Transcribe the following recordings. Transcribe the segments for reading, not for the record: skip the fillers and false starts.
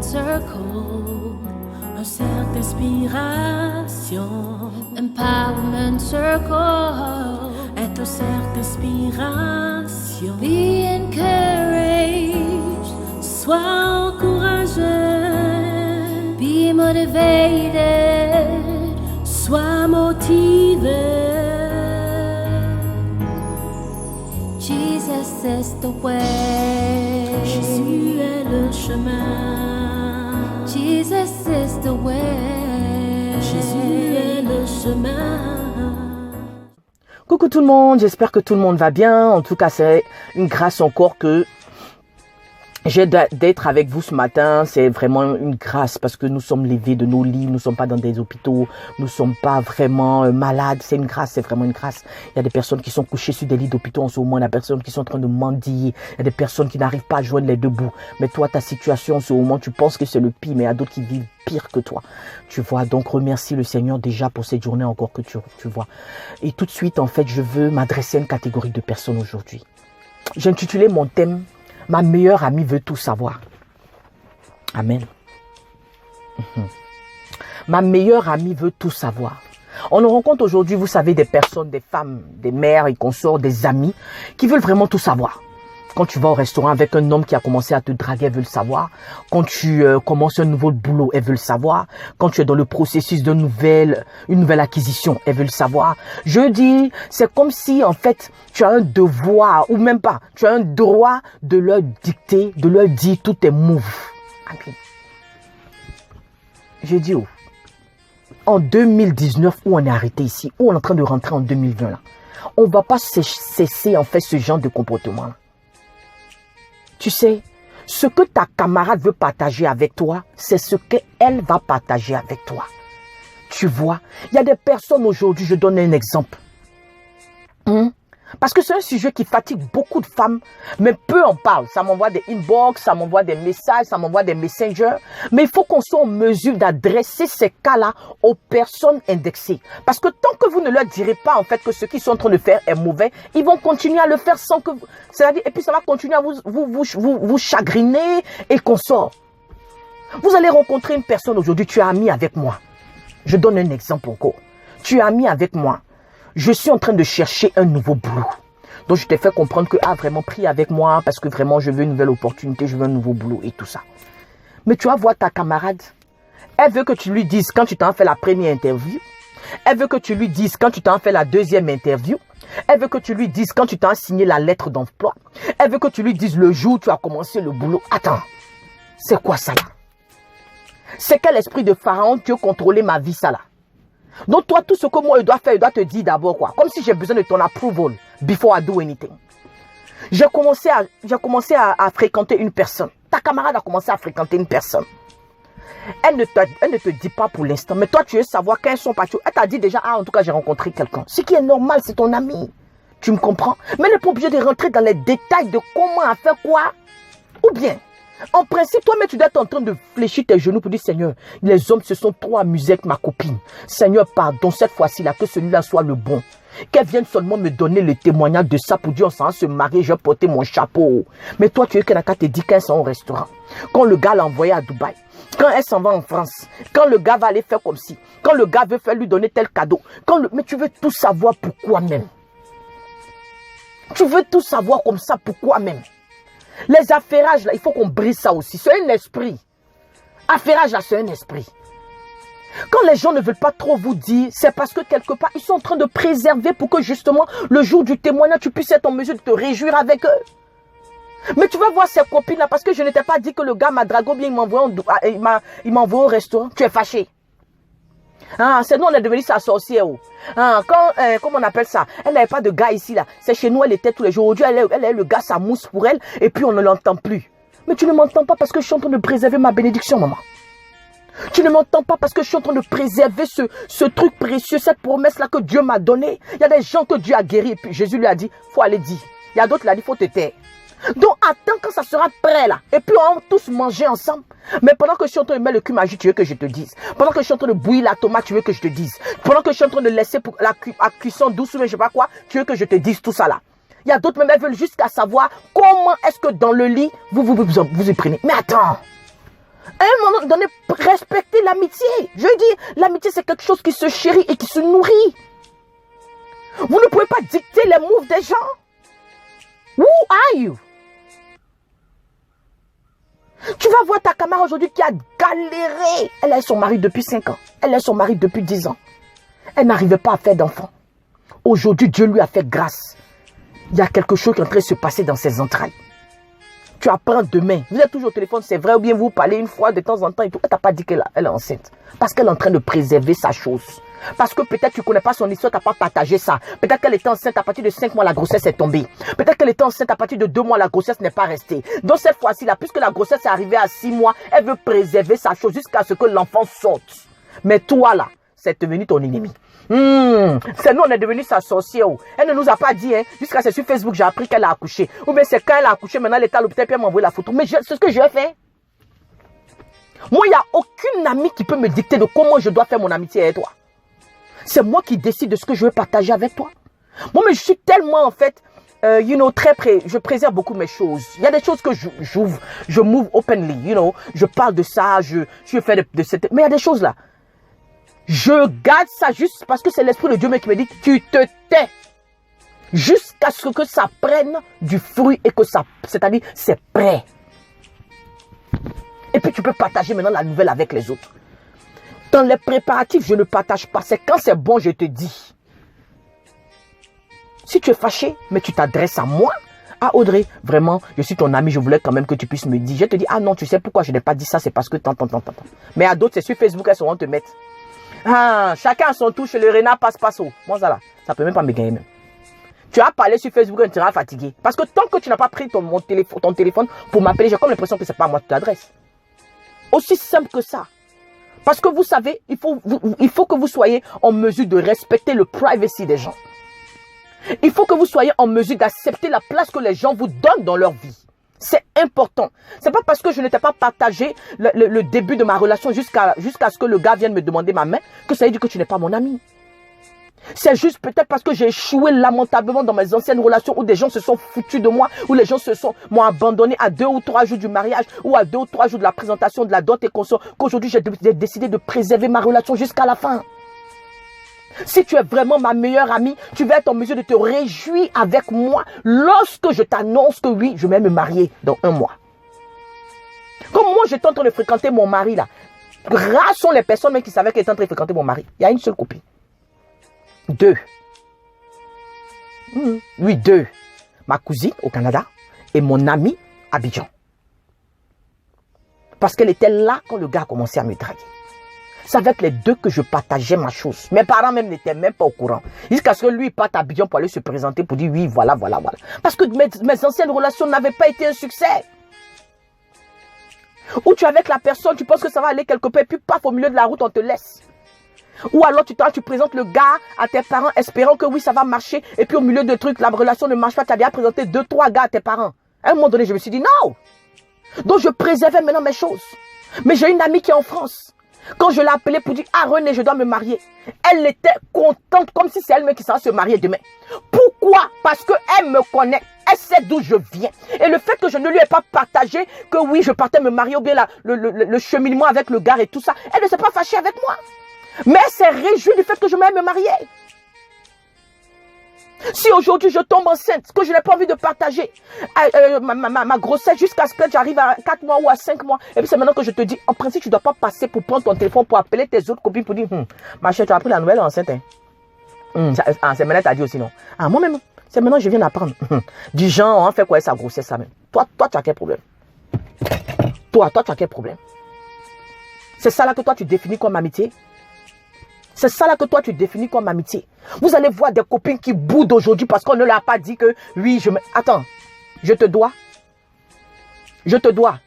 Empowerment Circle, un cercle d'inspiration. Empowerment Circle est un cercle d'inspiration. Be encouraged, sois encouragé. Be motivated, sois motivé. Jesus is the way. Jésus est le chemin. Jesus is the way. Jésus est le chemin. Coucou tout le monde, j'espère que tout le monde va bien. En tout cas, c'est une grâce encore que j'ai d'être avec vous ce matin. C'est vraiment une grâce parce que nous sommes levés de nos lits, nous ne sommes pas dans des hôpitaux, nous ne sommes pas vraiment malades. C'est une grâce, c'est vraiment une grâce. Il y a des personnes qui sont couchées sur des lits d'hôpitaux en ce moment, il y a des personnes qui sont en train de mendier, il y a des personnes qui n'arrivent pas à joindre les deux bouts. Mais toi, ta situation en ce moment, tu penses que c'est le pire, mais il y a d'autres qui vivent pire que toi. Tu vois, donc remercie le Seigneur déjà pour cette journée encore que tu vois. Et tout de suite, en fait, je veux m'adresser à une catégorie de personnes aujourd'hui. J'ai intitulé mon thème « Ma meilleure amie veut tout savoir ». Amen. Ma meilleure amie veut tout savoir. On nous rencontre aujourd'hui, vous savez, des personnes, des femmes, des mères et consorts, des amis qui veulent vraiment tout savoir. Quand tu vas au restaurant avec un homme qui a commencé à te draguer, elle veut le savoir. Quand tu commences un nouveau boulot, elle veut le savoir. Quand tu es dans le processus d'une nouvelle acquisition, elle veut le savoir. Je dis, c'est comme si en fait, tu as un devoir, ou même pas, tu as un droit de leur dicter, de leur dire tous tes moves. Amen. Je dis, oh, en 2019, où on est arrêté ici, où on est en train de rentrer en 2020, là, on ne va pas cesser en fait ce genre de comportement là. Tu sais, ce que ta camarade veut partager avec toi, c'est ce qu'elle va partager avec toi. Tu vois, il y a des personnes aujourd'hui, je donne un exemple. Parce que c'est un sujet qui fatigue beaucoup de femmes, mais peu en parlent. Ça m'envoie des inbox, ça m'envoie des messages, ça m'envoie des messengers. Mais il faut qu'on soit en mesure d'adresser ces cas-là aux personnes indexées. Parce que tant que vous ne leur direz pas en fait que ce qu'ils sont en train de faire est mauvais, ils vont continuer à le faire sans que... C'est-à-dire, et puis ça va continuer à vous chagriner et consorts. Vous allez rencontrer une personne aujourd'hui, tu es ami avec moi. Je donne un exemple encore. Tu es ami avec moi. Je suis en train de chercher un nouveau boulot. Donc, je t'ai fait comprendre que, vraiment, prie avec moi parce que vraiment, je veux une nouvelle opportunité, je veux un nouveau boulot et tout ça. Mais tu vas voir ta camarade. Elle veut que tu lui dises quand tu t'en fais la première interview. Elle veut que tu lui dises quand tu t'en fais la deuxième interview. Elle veut que tu lui dises quand tu t'en signé la lettre d'emploi. Elle veut que tu lui dises le jour où tu as commencé le boulot. Attends, c'est quoi ça là? C'est quel esprit de pharaon qui veut contrôler ma vie ça là? Donc toi, tout ce que moi je dois faire, je dois te dire d'abord quoi. Comme si j'ai besoin de ton approval before I do anything. J'ai commencé à fréquenter une personne. Ta camarade a commencé à fréquenter une personne. Elle ne te dit pas pour l'instant. Mais toi, tu veux savoir quand elles sont parties. Elle t'a dit déjà, en tout cas, j'ai rencontré quelqu'un. Ce qui est normal, c'est ton ami. Tu me comprends? Mais elle n'est pas obligée de rentrer dans les détails de comment à faire quoi. Ou bien... En principe, toi-même, tu dois être en train de fléchir tes genoux pour dire, Seigneur, les hommes se sont trop amusés avec ma copine. Seigneur, pardon, cette fois-ci-là, que celui-là soit le bon. Qu'elle vienne seulement me donner le témoignage de ça pour dire, on s'en va se marier, je vais porter mon chapeau. Mais toi, tu veux qu'elle a qu'à te dire qu'elle s'en au restaurant. Quand le gars l'a envoyé à Dubaï. Quand elle s'en va en France. Quand le gars va aller faire comme ci. Quand le gars veut faire lui donner tel cadeau. Mais tu veux tout savoir pourquoi même. Tu veux tout savoir comme ça pourquoi même. Les affairages, là, il faut qu'on brise ça aussi. C'est un esprit. Affairage, là, c'est un esprit. Quand les gens ne veulent pas trop vous dire, c'est parce que quelque part, ils sont en train de préserver pour que justement, le jour du témoignage, tu puisses être en mesure de te réjouir avec eux. Mais tu vas voir ces copines-là, parce que je ne t'ai pas dit que le gars m'a dragué, bien il m'a envoyé au restaurant. Tu es fâché. C'est nous, on est devenu sa sorcière. Comment on appelle ça? Elle n'avait pas de gars ici, là. C'est chez nous, elle était tous les jours. Aujourd'hui, elle est le gars, ça mousse pour elle. Et puis, on ne l'entend plus. Mais tu ne m'entends pas parce que je suis en train de préserver ma bénédiction, maman. Tu ne m'entends pas parce que je suis en train de préserver ce truc précieux, cette promesse-là que Dieu m'a donnée. Il y a des gens que Dieu a guéris. Et puis, Jésus lui a dit, faut aller dire. Il y a d'autres qui l'ont dit, faut te taire. Donc, attends quand ça sera prêt là. Et puis, on va tous manger ensemble. Mais pendant que je suis en train de mettre le cumin, tu veux que je te dise. Pendant que je suis en train de bouillir la tomate, tu veux que je te dise. Pendant que je suis en train de laisser pour la cuisson douce ou je sais pas quoi, tu veux que je te dise tout ça là. Il y a d'autres même, elles veulent jusqu'à savoir comment est-ce que dans le lit, vous y prenez. Mais attends. À un moment donné, respectez l'amitié. Je dis, l'amitié, c'est quelque chose qui se chérit et qui se nourrit. Vous ne pouvez pas dicter les moves des gens. Who are you? Tu vas voir ta camarade aujourd'hui qui a galéré. Elle a son mari depuis 5 ans. Elle a son mari depuis 10 ans. Elle n'arrivait pas à faire d'enfant. Aujourd'hui, Dieu lui a fait grâce. Il y a quelque chose qui est en train de se passer dans ses entrailles. Tu apprends demain. Vous êtes toujours au téléphone, c'est vrai, ou bien vous parlez une fois de temps en temps et tout. Elle t'a pas dit qu'elle est enceinte. Parce qu'elle est en train de préserver sa chose. Parce que peut-être tu ne connais pas son histoire, tu n'as pas partagé ça. Peut-être qu'elle était enceinte à partir de 5 mois, la grossesse est tombée. Peut-être qu'elle était enceinte à partir de 2 mois, la grossesse n'est pas restée. Donc cette fois-ci, là, puisque la grossesse est arrivée à 6 mois, elle veut préserver sa chose jusqu'à ce que l'enfant sorte. Mais toi là, c'est devenu ton ennemi. C'est nous, on est devenu sa sorcière. Elle ne nous a pas dit, hein, jusqu'à ce sur Facebook, j'ai appris qu'elle a accouché. Ou bien c'est quand elle a accouché, maintenant elle est à l'hôpital, puis elle m'a envoyé la photo. Mais c'est ce que je fais. Moi, il n'y a aucune amie qui peut me dicter de comment je dois faire mon amitié avec toi. C'est moi qui décide de ce que je veux partager avec toi. Moi, mais je suis tellement, en fait, je préserve beaucoup mes choses. Il y a des choses que je move openly, je parle de ça, je fais de cette... Mais il y a des choses là. Je garde ça juste parce que c'est l'Esprit de Dieu qui me dit, tu te tais. Jusqu'à ce que ça prenne du fruit et que ça, c'est-à-dire, c'est prêt. Et puis tu peux partager maintenant la nouvelle avec les autres. Dans les préparatifs, je ne partage pas. C'est quand c'est bon, je te dis. Si tu es fâché, mais tu t'adresses à moi. Ah Audrey, vraiment, je suis ton ami, je voulais quand même que tu puisses me dire. Je te dis, ah non, tu sais pourquoi je n'ai pas dit ça, c'est parce que tant. Mais à d'autres, c'est sur Facebook, elles sauront te mettre. Ah, chacun a son touche, le renard passe au. Moi, ça là, ça peut même pas me gagner même. Tu as parlé sur Facebook et tu seras fatigué. Parce que tant que tu n'as pas pris ton téléphone pour m'appeler, j'ai comme l'impression que c'est pas à moi que tu t'adresses. Aussi simple que ça. Parce que vous savez, il faut que vous soyez en mesure de respecter le privacy des gens. Il faut que vous soyez en mesure d'accepter la place que les gens vous donnent dans leur vie. C'est important. C'est pas parce que je n'étais pas partagé le début de ma relation jusqu'à ce que le gars vienne me demander ma main que ça veut dire que tu n'es pas mon ami. C'est juste peut-être parce que j'ai échoué lamentablement dans mes anciennes relations où des gens se sont foutus de moi, où les gens m'ont abandonné à 2 ou 3 jours du mariage ou à 2 ou 3 jours de la présentation de la dot et consort, qu'aujourd'hui j'ai décidé de préserver ma relation jusqu'à la fin. Si tu es vraiment ma meilleure amie, tu vas être en mesure de te réjouir avec moi lorsque je t'annonce que oui, je vais me marier dans 1 mois. Comme moi, j'étais en train de fréquenter mon mari là. Rares sont les personnes même qui savaient qu'elle était en train de fréquenter mon mari. Il y a une seule copine. 2. Oui, 2. Ma cousine au Canada et mon ami à Abidjan. Parce qu'elle était là quand le gars a commencé à me draguer. C'est avec les 2 que je partageais ma chose. Mes parents même n'étaient même pas au courant. Jusqu'à ce que lui parte à Abidjan pour aller se présenter pour dire oui, voilà. Parce que mes anciennes relations n'avaient pas été un succès. Ou tu es avec la personne, tu penses que ça va aller quelque part, et puis paf, au milieu de la route, on te laisse. Ou alors tu présentes le gars à tes parents espérant que oui ça va marcher et puis au milieu de trucs la relation ne marche pas, tu as déjà présenté 2, 3 gars à tes parents. À un moment donné je me suis dit non. Donc je préservais maintenant mes choses. Mais j'ai une amie qui est en France. Quand je l'ai appelée pour dire ah René je dois me marier, elle était contente comme si c'est elle-même qui s'en se marier demain. Pourquoi? Parce qu'elle me connaît. Elle sait d'où je viens. Et le fait que je ne lui ai pas partagé que oui je partais me marier ou bien le cheminement avec le gars et tout ça, elle ne s'est pas fâchée avec moi. Mais elle s'est réjouie du fait que je m'aime me marier. Si aujourd'hui je tombe enceinte, que je n'ai pas envie de partager ma grossesse jusqu'à ce que j'arrive à 4 mois ou à 5 mois, et puis c'est maintenant que je te dis, en principe, tu ne dois pas passer pour prendre ton téléphone pour appeler tes autres copines pour dire, ma chère, tu as appris la nouvelle enceinte. Hein? C'est maintenant que tu as dit aussi non. Ah, moi-même, c'est maintenant que je viens d'apprendre. Du genre, on fait quoi avec sa grossesse là même? Toi, tu as quel problème? Toi, tu as quel problème? C'est ça là que toi, tu définis comme amitié? C'est ça là que toi tu définis comme amitié. Vous allez voir des copines qui boudent aujourd'hui parce qu'on ne leur a pas dit que oui, attends, je te dois. Je te dois.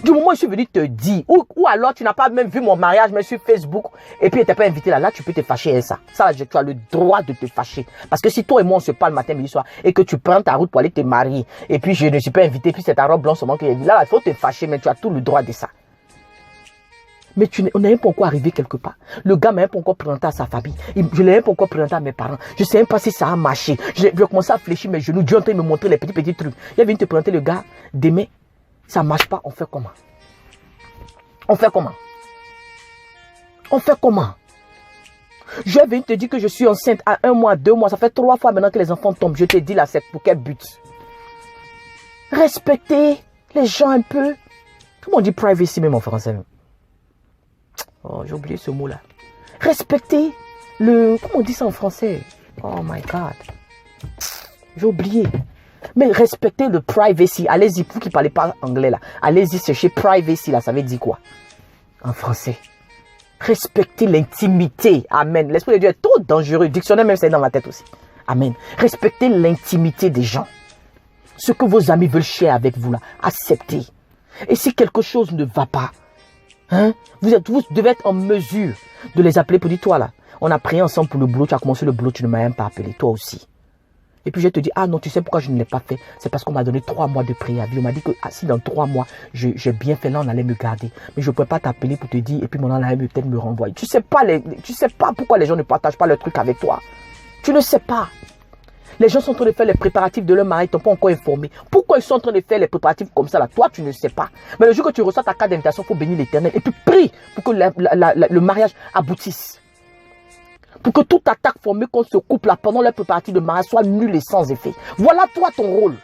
Du moment où je suis venu te dire, ou alors tu n'as pas même vu mon mariage, mais sur Facebook, et puis tu n'es pas invité là, tu peux te fâcher avec ça. Ça là, tu as le droit de te fâcher. Parce que si toi et moi on se parle matin, midi, soir, et que tu prends ta route pour aller te marier, et puis je ne suis pas invité, puis c'est ta robe blanche seulement que j'ai vu, là, il faut te fâcher, mais tu as tout le droit de ça. Mais on n'est même pas encore arrivé quelque part. Le gars m'a même pas encore présenté à sa famille. Je l'ai même pas encore présenté à mes parents. Je ne sais même pas si ça a marché. J'ai commencé à fléchir mes genoux. Dieu est en train de me montrer les petits trucs. Il vient te présenter le gars. Demain, ça ne marche pas. On fait comment? On fait comment? On fait comment? Je viens te dire que je suis enceinte à 1 mois, 2 mois. Ça fait 3 fois maintenant que les enfants tombent. Je te dis là, c'est pour quel but? Respecter les gens un peu. Comment on dit privacy même en français? Oh, j'ai oublié ce mot-là. Respecter le... Comment on dit ça en français? Oh my God. J'ai oublié. Mais respecter le privacy. Allez-y, vous qui ne parlez pas anglais là. Allez-y, cherchez privacy là. Ça veut dire quoi? En français. Respecter l'intimité. Amen. L'esprit de Dieu est trop dangereux. Dictionnaire même, c'est dans ma tête aussi. Amen. Respecter l'intimité des gens. Ce que vos amis veulent share avec vous là. Acceptez. Et si quelque chose ne va pas, hein, vous devez être en mesure de les appeler pour dire, toi là, on a prié ensemble pour le boulot, tu as commencé le boulot, tu ne m'as même pas appelé, toi aussi. Et puis je te dis, ah non, tu sais pourquoi je ne l'ai pas fait? C'est parce qu'on m'a donné 3 mois de préavis. On m'a dit que si dans 3 mois, j'ai bien fait, là on allait me garder. Mais je ne pouvais pas t'appeler pour te dire, et puis mon allait peut-être me renvoyer. Tu sais pas pourquoi les gens ne partagent pas leur truc avec toi. Tu ne sais pas. Les gens sont en train de faire les préparatifs de leur mari, ils ne t'ont pas encore informé. Pourquoi ils sont en train de faire les préparatifs comme ça là? Toi, tu ne sais pas. Mais le jour que tu reçois ta carte d'invitation, il faut bénir l'Éternel. Et puis prie pour que le mariage aboutisse. Pour que toute attaque formée contre ce couple-là pendant les préparatifs de mariage soit nulle et sans effet. Voilà toi ton rôle.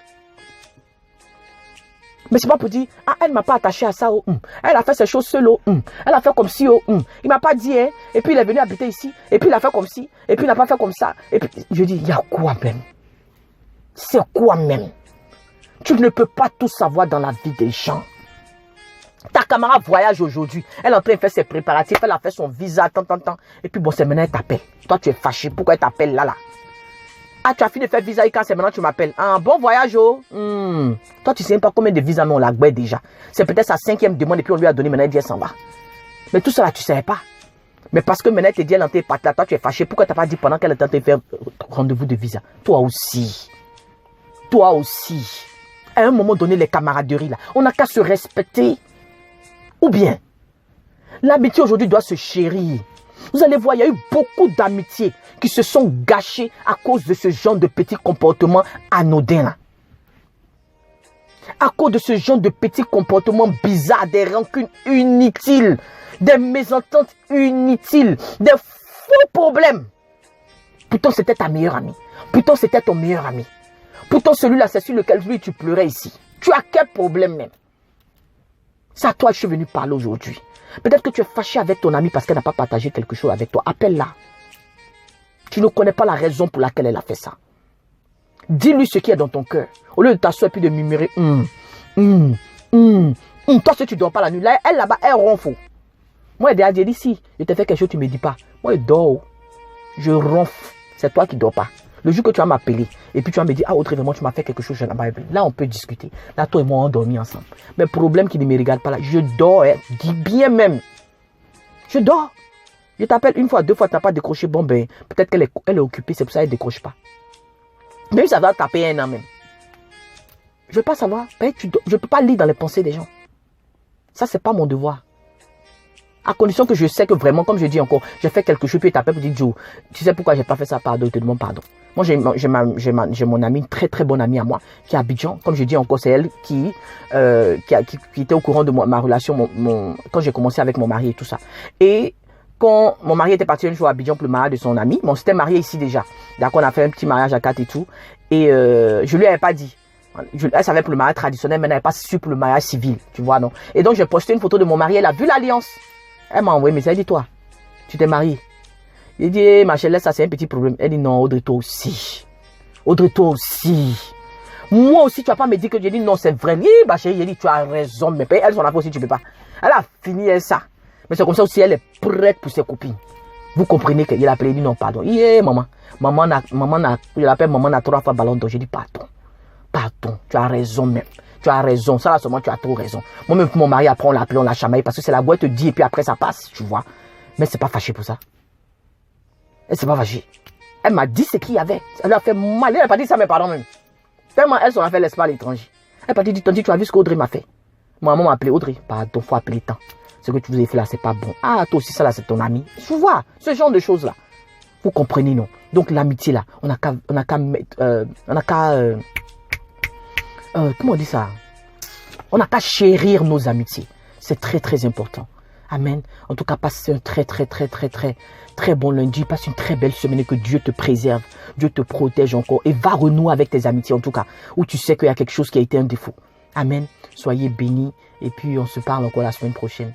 Mais c'est pas pour dire, ah, elle ne m'a pas attaché à ça, oh, elle a fait ces choses seule, oh, elle a fait comme si, oh, il ne m'a pas dit, hein, et puis il est venu habiter ici, et puis il a fait comme ci, et puis il n'a pas fait comme ça. Et puis, je dis, il y a quoi même? C'est quoi même? Tu ne peux pas tout savoir dans la vie des gens. Ta camarade voyage aujourd'hui, elle est en train de faire ses préparatifs, elle a fait son visa, tant. Et puis bon, c'est maintenant elle t'appelle. Toi, tu es fâché, pourquoi elle t'appelle là? Ah, tu as fini de faire visa et quand c'est maintenant tu m'appelles. Ah, bon voyage, oh. Toi, tu ne sais même pas combien de visas on l'a gagné déjà. C'est peut-être sa 5e demande et puis on lui a donné, maintenant elle dit elle s'en va. Mais tout ça là, tu ne savais pas. Mais parce que maintenant elle te dit elle est en train de partir là, toi tu es fâché. Pourquoi tu n'as pas dit pendant qu'elle est en train de faire rendez-vous de visa? Toi aussi. Toi aussi. À un moment donné, les camaraderies là, on n'a qu'à se respecter. Ou bien, l'amitié aujourd'hui doit se chérir. Vous allez voir, il y a eu beaucoup d'amitiés qui se sont gâchées à cause de ce genre de petits comportements anodins là. À cause de ce genre de petits comportements bizarres, des rancunes inutiles, des mésententes inutiles, des faux problèmes. Pourtant, c'était ta meilleure amie. Pourtant, c'était ton meilleur ami. Pourtant, celui-là, c'est sur lequel lui, tu pleurais ici. Tu as quel problème même? C'est à toi que je suis venu parler aujourd'hui. Peut-être que tu es fâché avec ton amie parce qu'elle n'a pas partagé quelque chose avec toi. Appelle-la. Tu ne connais pas la raison pour laquelle elle a fait ça. Dis-lui ce qui est dans ton cœur. Au lieu de t'asseoir et puis de murmurer. Toi, si tu ne dors pas la nuit, là, elle là-bas, elle ronfle. Moi, elle a dit, si je t'ai fait quelque chose, tu ne me dis pas. Moi, je dors. Je ronfle. C'est toi qui ne dors pas. Le jour que tu vas m'appeler et puis tu vas me dire, ah, Audrey, vraiment, tu m'as fait quelque chose, là, on peut discuter. Là, toi et moi, on dormi ensemble. Mais le problème qui ne me regarde pas là, je dors, hein, dis bien même. Je dors. Je t'appelle 1 fois, 2 fois, tu n'as pas décroché. Bon, ben, peut-être qu'elle est occupée, c'est pour ça qu'elle ne décroche pas. Même ça va taper 1 an même. Je ne veux pas savoir. Ben, je ne peux pas lire dans les pensées des gens. Ça, ce n'est pas mon devoir. À condition que je sais que vraiment, comme je dis encore, j'ai fait quelque chose, puis tu t'appelles pour dire, Joe, tu sais pourquoi j'ai pas fait ça, pardon, je te demande pardon. Moi, j'ai mon amie, une très très bonne amie à moi, qui est à Abidjan. Comme je dis encore, c'est elle qui était au courant de ma relation, quand j'ai commencé avec mon mari et tout ça. Et quand mon mari était parti un jour à Abidjan pour le mariage de son ami, on s'était marié ici déjà. D'accord, on a fait un petit mariage à 4 et tout. Et je lui avais pas dit. Elle savait pour le mariage traditionnel, mais elle n'avait pas su pour le mariage civil, tu vois, non. Et donc, j'ai posté une photo de mon mari, elle a vu l'alliance. Elle m'a envoyé, mais elle dit, toi, tu t'es marié. Il dit, hey, ma chérie, ça c'est un petit problème. Elle dit, non, Audrey, toi aussi. Audrey, toi aussi. Moi aussi, tu vas pas me dire que j'ai dit, non, c'est vrai. Ma chérie, elle dit, tu as raison, mais elle, son affaire aussi, tu peux pas. Elle a fini ça. Mais c'est comme ça aussi, elle est prête pour ses copines. Vous comprenez qu'il a appelé, il dit, non, pardon. Yeah, maman. Je l'appelle maman, a 3 fois ballon d'or. J'ai dit, pardon. Pardon, tu as raison même. Tu as raison, ça là seulement tu as trop raison. Moi-même, mon mari, après on l'a appelé, on l'a chamaillé parce que c'est la boîte te dit et puis après ça passe, tu vois. Mais c'est pas fâché pour ça. Elle s'est pas fâchée. Elle m'a dit ce qu'il y avait. Elle a fait mal. Elle n'a pas dit ça, mais pardon même. Tellement elle s'en a fait l'espoir à l'étranger. Elle m'a dit, tu as vu ce qu'Audrey m'a fait. Maman m'a appelé Audrey. Pardon, faut appeler tant. Ce que tu vous avez fait là, c'est pas bon. Ah, toi aussi, ça là, c'est ton ami. Tu vois, ce genre de choses là. Vous comprenez, non? Donc l'amitié là, on a qu'à comment on dit ça? On n'a qu'à chérir nos amitiés. C'est très très important. Amen. En tout cas, passe un très bon lundi. Passe une très belle semaine et que Dieu te préserve. Dieu te protège encore. Et va renouer avec tes amitiés, en tout cas, où tu sais qu'il y a quelque chose qui a été un défaut. Amen. Soyez bénis. Et puis, on se parle encore la semaine prochaine.